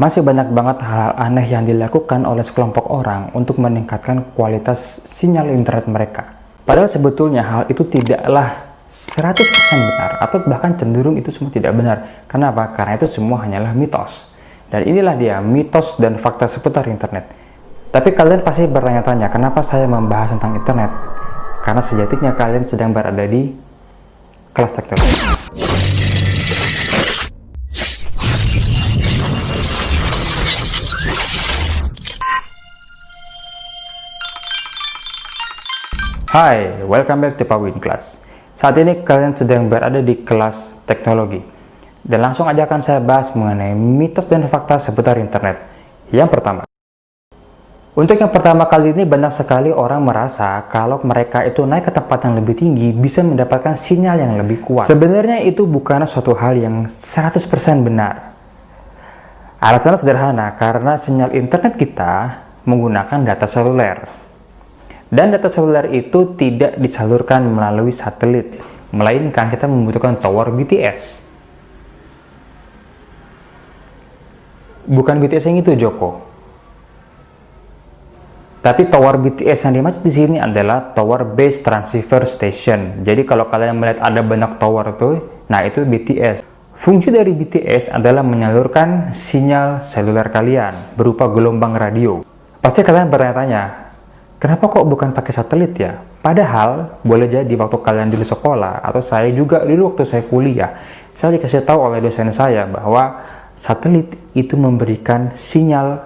Masih banyak banget hal aneh yang dilakukan oleh sekelompok orang untuk meningkatkan kualitas sinyal internet mereka. Padahal sebetulnya hal itu tidaklah 100% benar, atau bahkan cenderung itu semua tidak benar. Kenapa? Karena itu semua hanyalah mitos. Dan inilah dia, mitos dan fakta seputar internet. Tapi kalian pasti bertanya-tanya, kenapa saya membahas tentang internet? Karena sejatinya kalian sedang berada di kelas teknologi. Hai, welcome back to Pawin Class. Saat ini kalian sedang berada di kelas teknologi. Dan langsung aja akan saya bahas mengenai mitos dan fakta seputar internet. Yang pertama. Untuk yang pertama kali ini banyak sekali orang merasa kalau mereka itu naik ke tempat yang lebih tinggi bisa mendapatkan sinyal yang lebih kuat. Sebenarnya itu bukanlah suatu hal yang 100% benar. Alasannya sederhana, karena sinyal internet kita menggunakan data seluler. Dan data seluler itu tidak disalurkan melalui satelit, melainkan kita membutuhkan tower BTS. Bukan BTS yang itu, Joko. Tapi tower BTS yang dimaksud di sini adalah Tower Base Transceiver Station. Jadi kalau kalian melihat ada banyak tower tuh, nah itu BTS. Fungsi dari BTS adalah menyalurkan sinyal seluler kalian berupa gelombang radio. Pasti kalian bertanya-tanya, kenapa kok bukan pakai satelit ya? Padahal boleh jadi waktu kalian dulu sekolah atau saya juga dulu waktu saya kuliah, saya dikasih tahu oleh dosen saya bahwa satelit itu memberikan sinyal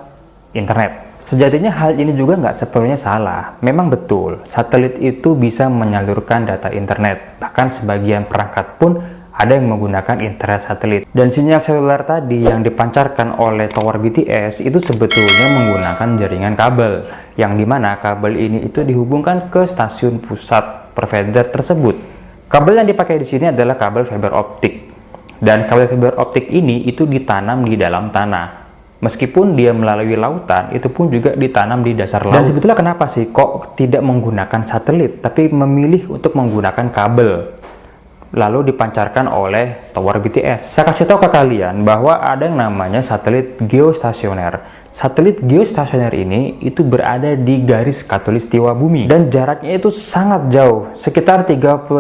internet. Sejatinya hal ini juga nggak sepenuhnya salah. Memang betul, satelit itu bisa menyalurkan data internet. Bahkan sebagian perangkat pun ada yang menggunakan internet satelit. Dan sinyal seluler tadi yang dipancarkan oleh tower BTS itu sebetulnya menggunakan jaringan kabel, yang dimana kabel ini itu dihubungkan ke stasiun pusat provider tersebut. Kabel yang dipakai di sini adalah kabel fiber optik. Dan kabel fiber optik ini itu ditanam di dalam tanah. Meskipun dia melalui lautan, itu pun juga ditanam di dasar laut. Dan sebetulnya kenapa sih kok tidak menggunakan satelit, tapi memilih untuk menggunakan kabel, lalu dipancarkan oleh tower BTS? Saya kasih tahu ke kalian bahwa ada yang namanya satelit geostasioner. Satelit geostasioner ini itu berada di garis khatulistiwa bumi. Dan jaraknya itu sangat jauh, sekitar 36.000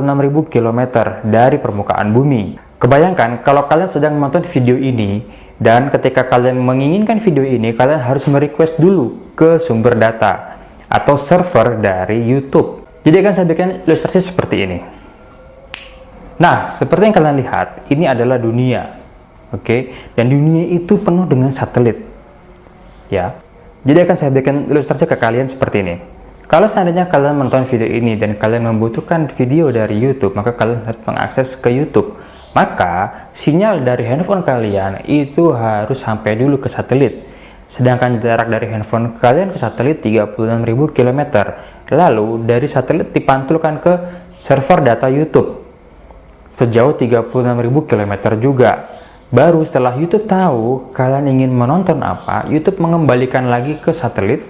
km dari permukaan bumi. Kebayangkan kalau kalian sedang menonton video ini, dan ketika kalian menginginkan video ini, kalian harus merequest dulu ke sumber data atau server dari YouTube. Jadi akan saya berikan ilustrasi seperti ini. Nah, seperti yang kalian lihat, ini adalah dunia. Oke, dan dunia itu penuh dengan satelit. Ya. Jadi akan saya berikan ilustrasi ke kalian seperti ini. Kalau seandainya kalian menonton video ini dan kalian membutuhkan video dari YouTube, maka kalian harus mengakses ke YouTube. Maka sinyal dari handphone kalian itu harus sampai dulu ke satelit. Sedangkan jarak dari handphone kalian ke satelit 36.000 km. Lalu dari satelit dipantulkan ke server data YouTube sejauh 36.000 km juga. Baru setelah YouTube tahu kalian ingin menonton apa, YouTube mengembalikan lagi ke satelit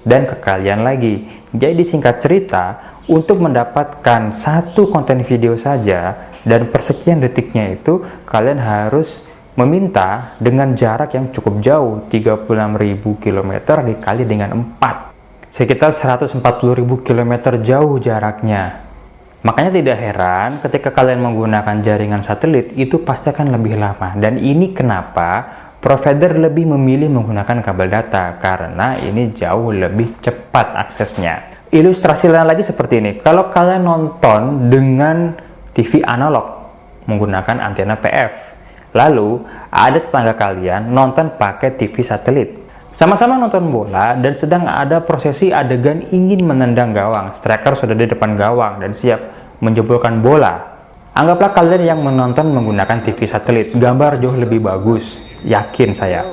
dan ke kalian lagi. Jadi singkat cerita, untuk mendapatkan satu konten video saja dan persekian detiknya itu kalian harus meminta dengan jarak yang cukup jauh, 36.000 km dikali dengan 4, sekitar 140.000 km jauh jaraknya. Makanya tidak heran ketika kalian menggunakan jaringan satelit itu pasti akan lebih lama. Dan ini kenapa provider lebih memilih menggunakan kabel data, karena ini jauh lebih cepat aksesnya. Ilustrasi lain lagi seperti ini. Kalau kalian nonton dengan TV analog menggunakan antena PF, lalu ada tetangga kalian nonton pakai TV satelit, sama-sama nonton bola dan sedang ada prosesi adegan ingin menendang gawang. Striker sudah di depan gawang dan siap menjebolkan bola. Anggaplah kalian yang menonton menggunakan TV satelit, gambar jauh lebih bagus, yakin saya.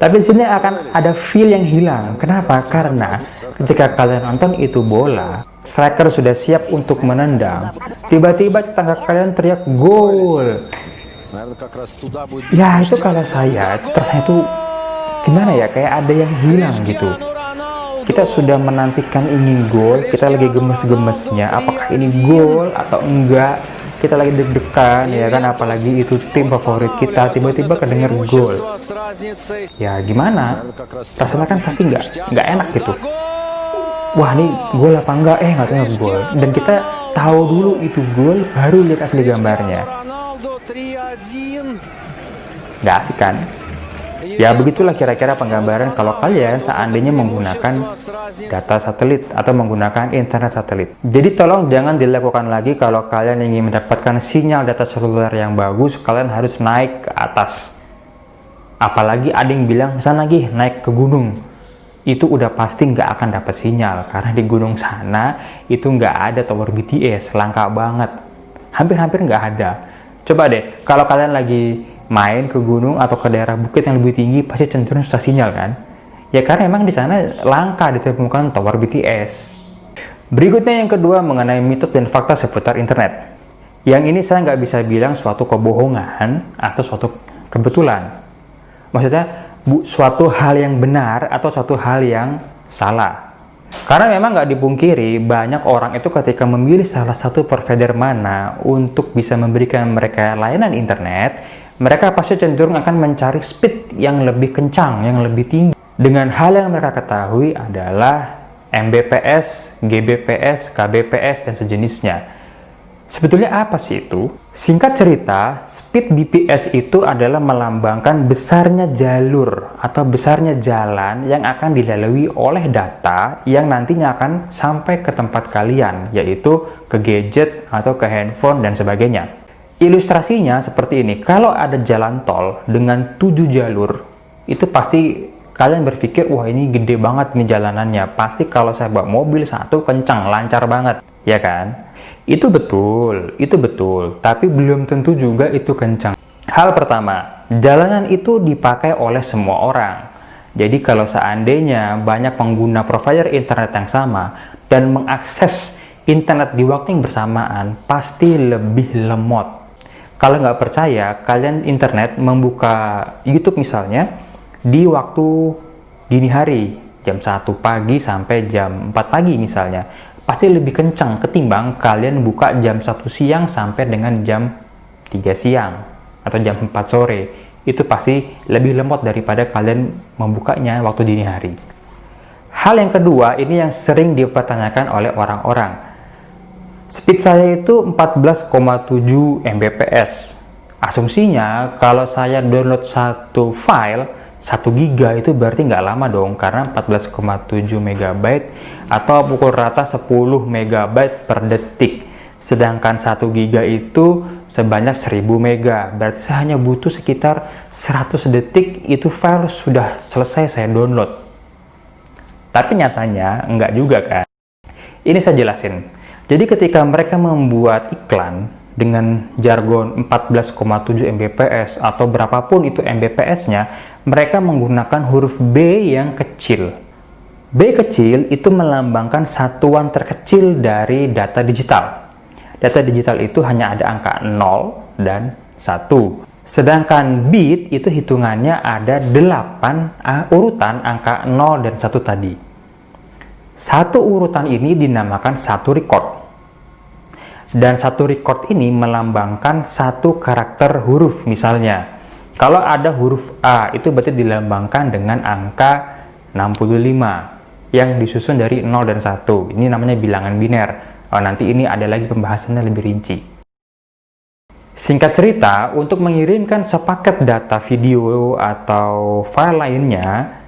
Tapi di sini akan ada feel yang hilang. Kenapa? Karena ketika kalian nonton itu bola, striker sudah siap untuk menendang. Tiba-tiba tetangga kalian teriak gol. Ya itu kalau saya, itu rasanya tuh gimana ya? Kayak ada yang hilang gitu. Kita sudah menantikan ingin gol, kita lagi gemes-gemesnya. Apakah ini gol atau enggak? kita lagi deg-degan ya kan, apalagi itu tim favorit kita tiba-tiba kedenger gol. Ya gimana? Rasanya kan pasti nggak enak gitu. Wah, ini gol apa enggak? Nggak tahu gol. Dan kita tahu dulu itu gol, baru lihat asli gambarnya. Nggak asik kan? Ya begitulah kira-kira penggambaran kalau kalian seandainya menggunakan data satelit atau menggunakan internet satelit. Jadi tolong jangan dilakukan lagi kalau kalian ingin mendapatkan sinyal data seluler yang bagus, kalian harus naik ke atas. Apalagi ada yang bilang misalnya lagi naik ke gunung, itu udah pasti nggak akan dapat sinyal karena di gunung sana itu nggak ada tower BTS, langka banget, hampir-hampir nggak ada. Coba deh kalau kalian lagi main ke gunung atau ke daerah bukit yang lebih tinggi, pasti cenderung susah sinyal kan? Ya karena emang di sana langka ditemukan tower BTS. Berikutnya yang kedua mengenai mitos dan fakta seputar internet. Yang ini saya nggak bisa bilang suatu kebohongan atau suatu kebetulan. Maksudnya suatu hal yang benar atau suatu hal yang salah. Karena memang nggak dipungkiri banyak orang itu ketika memilih salah satu provider mana untuk bisa memberikan mereka layanan internet, mereka pasti cenderung akan mencari speed yang lebih kencang, yang lebih tinggi. Dengan hal yang mereka ketahui adalah Mbps, Gbps, Kbps, dan sejenisnya. Sebetulnya apa sih itu? Singkat cerita, speed BPS itu adalah melambangkan besarnya jalur atau besarnya jalan yang akan dilalui oleh data yang nantinya akan sampai ke tempat kalian, yaitu ke gadget atau ke handphone dan sebagainya. Ilustrasinya seperti ini, kalau ada jalan tol dengan 7 jalur, itu pasti kalian berpikir, wah ini gede banget nih jalanannya, pasti kalau saya bawa mobil satu kencang, lancar banget, ya kan? Itu betul, tapi belum tentu juga itu kencang. Hal pertama, jalanan itu dipakai oleh semua orang. Jadi kalau seandainya banyak pengguna provider internet yang sama dan mengakses internet di waktu yang bersamaan, pasti lebih lemot. Kalau nggak percaya, kalian internet membuka YouTube misalnya di waktu dini hari, jam 1 pagi sampai jam 4 pagi misalnya, pasti lebih kencang ketimbang kalian buka jam 1 siang sampai dengan jam 3 siang atau jam 4 sore. Itu pasti lebih lemot daripada kalian membukanya waktu dini hari. Hal yang kedua, ini yang sering dipertanyakan oleh orang-orang. Speed saya itu 14,7 Mbps. Asumsinya kalau saya download satu file 1 giga itu berarti nggak lama dong, karena 14,7 MB atau pukul rata 10 MB per detik. Sedangkan 1 giga itu sebanyak 1000 MB. Berarti saya hanya butuh sekitar 100 detik itu file sudah selesai saya download. Tapi nyatanya enggak juga kan. Ini saya jelasin. Jadi ketika mereka membuat iklan dengan jargon 14,7 Mbps atau berapapun itu Mbps-nya, mereka menggunakan huruf B yang kecil. B kecil itu melambangkan satuan terkecil dari data digital. Data digital itu hanya ada angka 0 dan 1. Sedangkan bit itu hitungannya ada 8 urutan angka 0 dan 1 tadi. Satu urutan ini dinamakan satu record. Dan satu record ini melambangkan satu karakter huruf. Misalnya, kalau ada huruf A, itu berarti dilambangkan dengan angka 65 yang disusun dari 0 dan 1. Ini namanya bilangan biner. Nanti ini ada lagi pembahasannya lebih rinci. Singkat cerita, untuk mengirimkan sepaket data video atau file lainnya,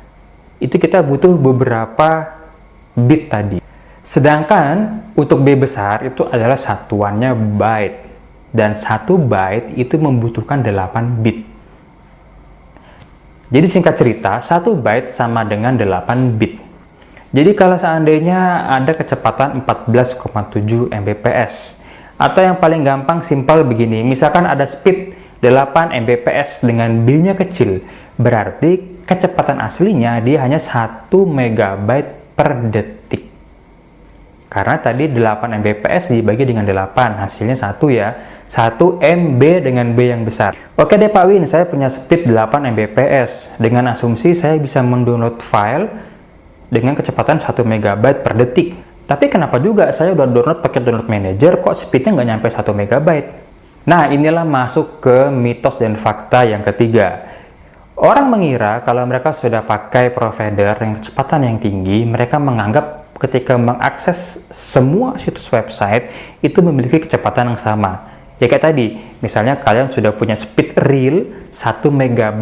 itu kita butuh beberapa bit tadi. Sedangkan untuk B besar itu adalah satuannya byte, dan 1 byte itu membutuhkan 8 bit. Jadi singkat cerita, 1 byte sama dengan 8 bit. Jadi kalau seandainya ada kecepatan 14,7 Mbps, atau yang paling gampang simpel begini, misalkan ada speed 8 Mbps dengan B-nya kecil, berarti kecepatan aslinya dia hanya 1 MB per detik. Karena tadi 8 Mbps dibagi dengan 8, hasilnya 1 ya. 1 MB dengan B yang besar. Oke deh Pak Win, saya punya speed 8 Mbps. Dengan asumsi saya bisa mendownload file dengan kecepatan 1 MB per detik. Tapi kenapa juga saya udah download paket download manager kok speednya nggak nyampe 1 MB? Nah, inilah masuk ke mitos dan fakta yang ketiga. Orang mengira kalau mereka sudah pakai provider yang kecepatan yang tinggi, mereka menganggap ketika mengakses semua situs website itu memiliki kecepatan yang sama. Ya kayak tadi, misalnya kalian sudah punya speed real 1 MB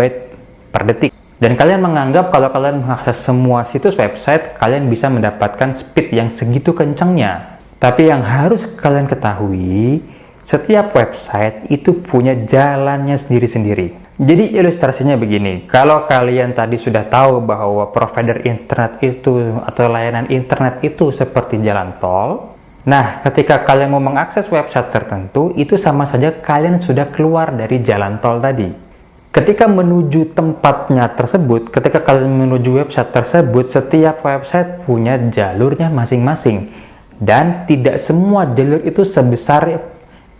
per detik. Dan kalian menganggap kalau kalian mengakses semua situs website, kalian bisa mendapatkan speed yang segitu kencangnya. Tapi yang harus kalian ketahui, setiap website itu punya jalannya sendiri-sendiri. Jadi ilustrasinya begini, kalau kalian tadi sudah tahu bahwa provider internet itu atau layanan internet itu seperti jalan tol, nah ketika kalian mau mengakses website tertentu, itu sama saja kalian sudah keluar dari jalan tol tadi. Ketika menuju tempatnya tersebut, ketika kalian menuju website tersebut, setiap website punya jalurnya masing-masing. Dan tidak semua jalur itu sebesar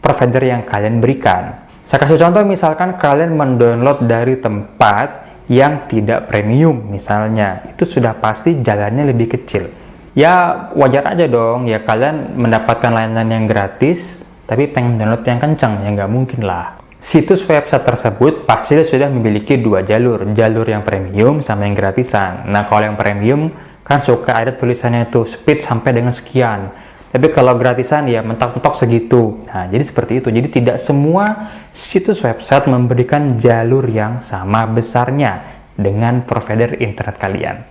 provider yang kalian berikan. Saya kasih contoh, misalkan kalian mendownload dari tempat yang tidak premium misalnya, itu sudah pasti jalannya lebih kecil. Ya wajar aja dong, ya kalian mendapatkan layanan yang gratis, tapi pengen download yang kencang, ya nggak mungkin lah. Situs website tersebut pasti sudah memiliki 2 jalur, jalur yang premium sama yang gratisan. Nah kalau yang premium kan suka ada tulisannya itu speed sampai dengan sekian. Tapi kalau gratisan ya mentok-mentok segitu. Nah, jadi seperti itu. Jadi tidak semua situs website memberikan jalur yang sama besarnya dengan provider internet kalian.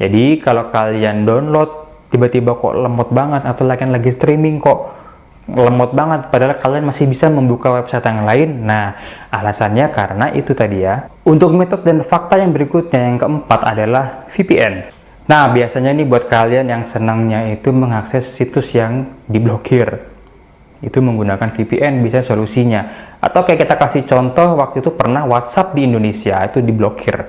Jadi kalau kalian download tiba-tiba kok lemot banget, atau lagi streaming kok lemot banget padahal kalian masih bisa membuka website yang lain. Nah, alasannya karena itu tadi ya. Untuk mitos dan fakta yang berikutnya, yang keempat adalah VPN. Nah, biasanya nih buat kalian yang senangnya itu mengakses situs yang diblokir, itu menggunakan VPN bisa solusinya. Atau kayak kita kasih contoh, waktu itu pernah WhatsApp di Indonesia itu diblokir,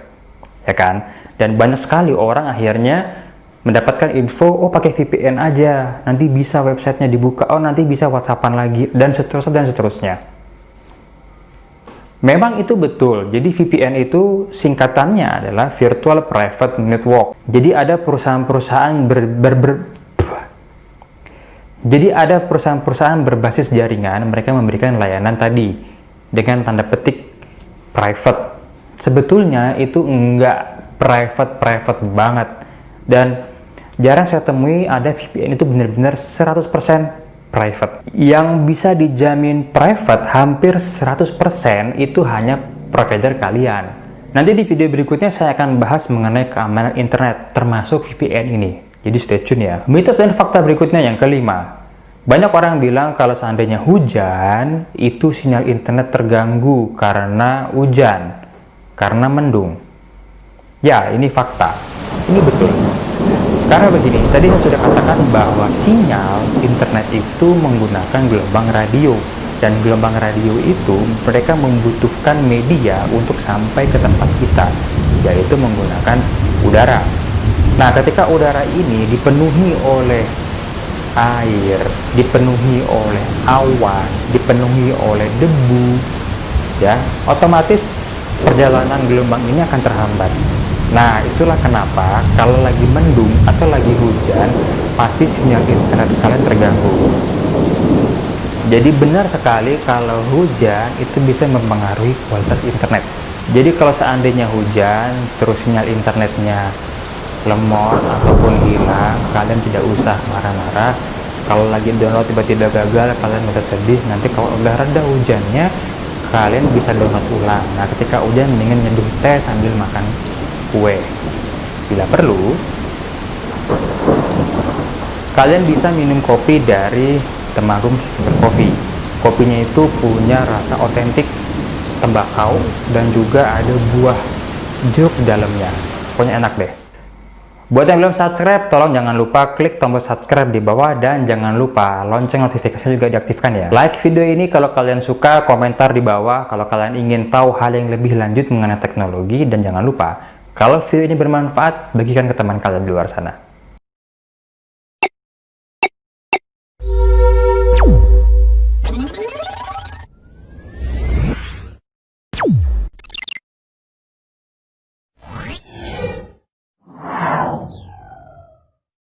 ya kan? Dan banyak sekali orang akhirnya mendapatkan info, oh pakai VPN aja, nanti bisa websitenya dibuka, oh nanti bisa WhatsAppan lagi, dan seterusnya dan seterusnya. Memang itu betul. Jadi VPN itu singkatannya adalah Virtual Private Network. Jadi ada perusahaan-perusahaan berbasis jaringan, mereka memberikan layanan tadi dengan tanda petik private. Sebetulnya itu enggak private banget. Dan jarang saya temui ada VPN itu benar-benar 100% private. Yang bisa dijamin private hampir 100% itu hanya provider kalian. Nanti di video berikutnya saya akan bahas mengenai keamanan internet termasuk VPN ini. Jadi stay tune ya. Mitos dan fakta berikutnya yang kelima. Banyak orang bilang kalau seandainya hujan itu sinyal internet terganggu karena hujan, karena mendung. Ya, ini fakta. Ini betul. Karena begini, tadi saya sudah katakan bahwa sinyal internet itu menggunakan gelombang radio. Dan gelombang radio itu mereka membutuhkan media untuk sampai ke tempat kita, yaitu menggunakan udara. Nah, ketika udara ini dipenuhi oleh air, dipenuhi oleh awan, dipenuhi oleh debu, ya, otomatis perjalanan gelombang ini akan terhambat. Nah, itulah kenapa kalau lagi mendung atau lagi hujan, pasti sinyal internet kalian terganggu. Jadi benar sekali kalau hujan itu bisa mempengaruhi kualitas internet. Jadi kalau seandainya hujan, terus sinyal internetnya lemot ataupun hilang, kalian tidak usah marah-marah. Kalau lagi download tiba-tiba gagal, kalian udah sedih. Nanti kalau udah reda hujannya, kalian bisa download ulang. Nah, ketika hujan mendingan nyeduh teh sambil makan kue. Bila perlu, kalian bisa minum kopi dari Temanggung Super Coffee. Kopinya itu punya rasa otentik tembakau dan juga ada buah jeruk di dalamnya. Pokoknya enak deh. Buat yang belum subscribe, tolong jangan lupa klik tombol subscribe di bawah dan jangan lupa lonceng notifikasinya juga diaktifkan ya. Like video ini kalau kalian suka, komentar di bawah kalau kalian ingin tahu hal yang lebih lanjut mengenai teknologi, dan jangan lupa kalau video ini bermanfaat, bagikan ke teman kalian di luar sana.